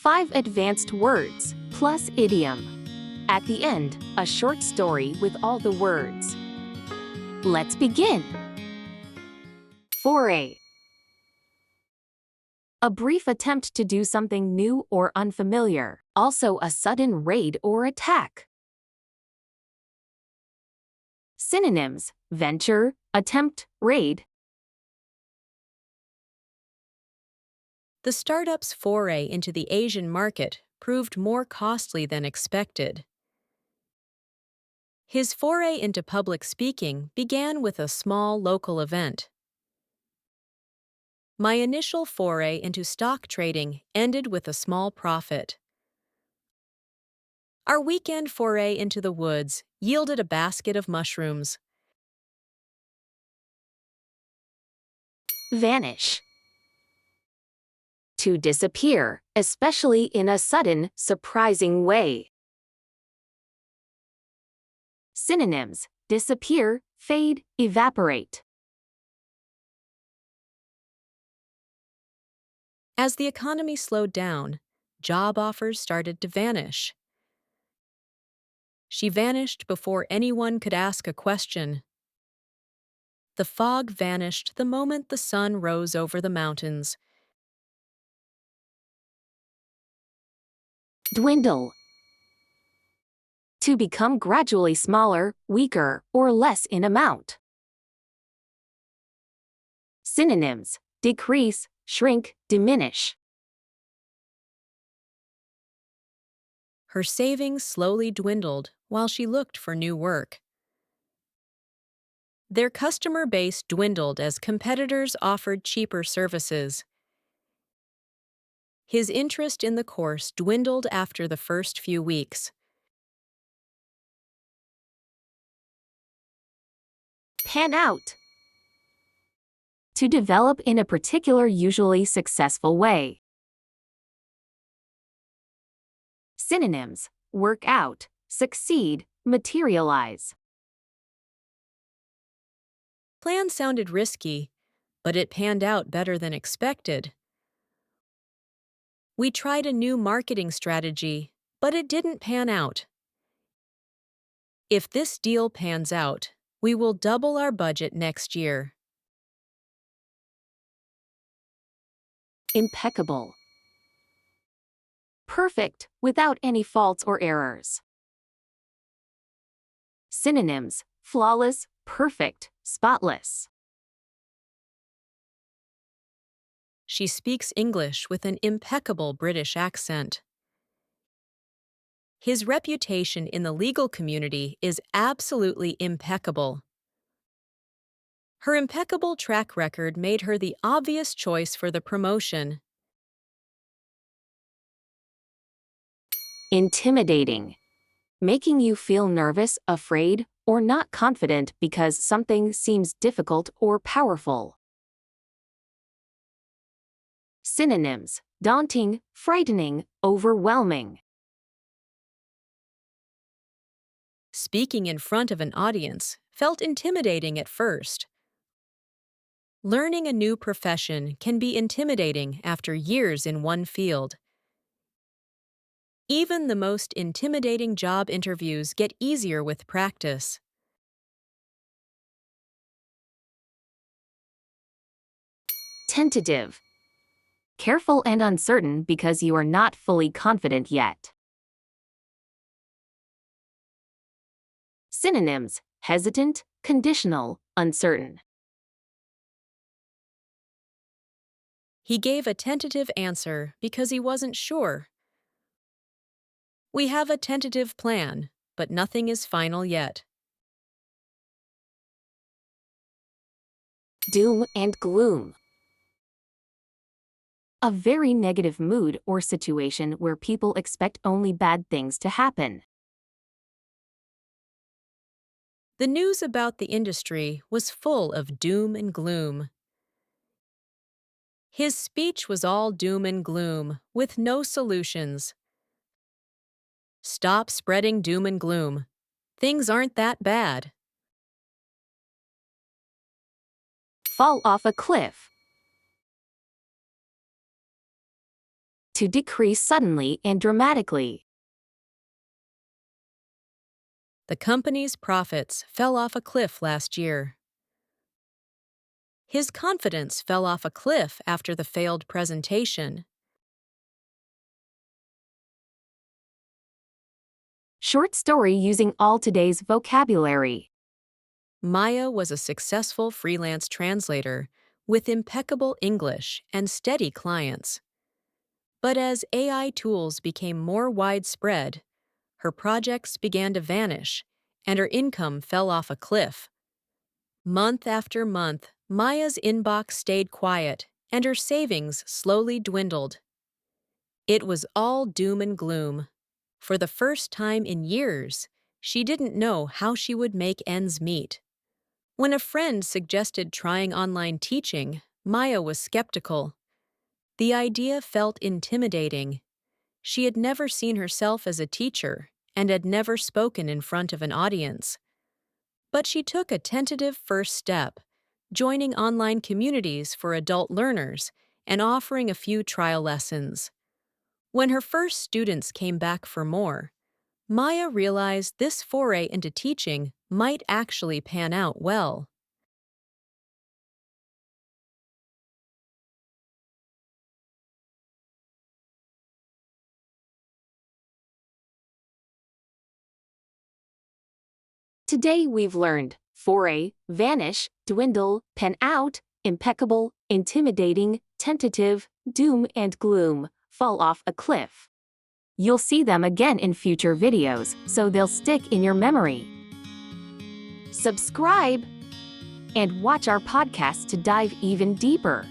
5 advanced words, plus idiom. At the end, a short story with all the words. Let's begin. Foray. A brief attempt to do something new or unfamiliar, also a sudden raid or attack. Synonyms: venture, attempt, raid. The startup's foray into the Asian market proved more costly than expected. His foray into public speaking began with a small local event. My initial foray into stock trading ended with a small profit. Our weekend foray into the woods yielded a basket of mushrooms. Vanish. To disappear, especially in a sudden, surprising way. Synonyms: disappear, fade, evaporate. As the economy slowed down, job offers started to vanish. She vanished before anyone could ask a question. The fog vanished the moment the sun rose over the mountains. Dwindle. To become gradually smaller, weaker, or less in amount. Synonyms: decrease, shrink, diminish. Her savings slowly dwindled while she looked for new work. Their customer base dwindled as competitors offered cheaper services. His interest in the course dwindled after the first few weeks. Pan out. To develop in a particular, usually successful way. Synonyms: work out, succeed, materialize. Plan sounded risky, but it panned out better than expected. We tried a new marketing strategy, but it didn't pan out. If this deal pans out, we will double our budget next year. Impeccable. Perfect, without any faults or errors. Synonyms: flawless, perfect, spotless. She speaks English with an impeccable British accent. His reputation in the legal community is absolutely impeccable. Her impeccable track record made her the obvious choice for the promotion. Intimidating. Making you feel nervous, afraid, or not confident because something seems difficult or powerful. Synonyms: daunting, frightening, overwhelming. Speaking in front of an audience felt intimidating at first. Learning a new profession can be intimidating after years in one field. Even the most intimidating job interviews get easier with practice. Tentative. Careful and uncertain because you are not fully confident yet. Synonyms: hesitant, conditional, uncertain. He gave a tentative answer because he wasn't sure. We have a tentative plan, but nothing is final yet. Doom and gloom. A very negative mood or situation where people expect only bad things to happen. The news about the industry was full of doom and gloom. His speech was all doom and gloom, with no solutions. Stop spreading doom and gloom. Things aren't that bad. Fall off a cliff. to decrease suddenly and dramatically. The company's profits fell off a cliff last year. His confidence fell off a cliff after the failed presentation. Short story using all today's vocabulary. Maya was a successful freelance translator with impeccable English and steady clients. But as AI tools became more widespread, her projects began to vanish, and her income fell off a cliff. Month after month, Maya's inbox stayed quiet, and her savings slowly dwindled. It was all doom and gloom. For the first time in years, she didn't know how she would make ends meet. When a friend suggested trying online teaching, Maya was skeptical. The idea felt intimidating. She had never seen herself as a teacher and had never spoken in front of an audience. But she took a tentative first step, joining online communities for adult learners and offering a few trial lessons. When her first students came back for more, Maya realized this foray into teaching might actually pan out well. Today we've learned foray, vanish, dwindle, pan out, impeccable, intimidating, tentative, doom and gloom, fall off a cliff. You'll see them again in future videos, so they'll stick in your memory. Subscribe and watch our podcast to dive even deeper.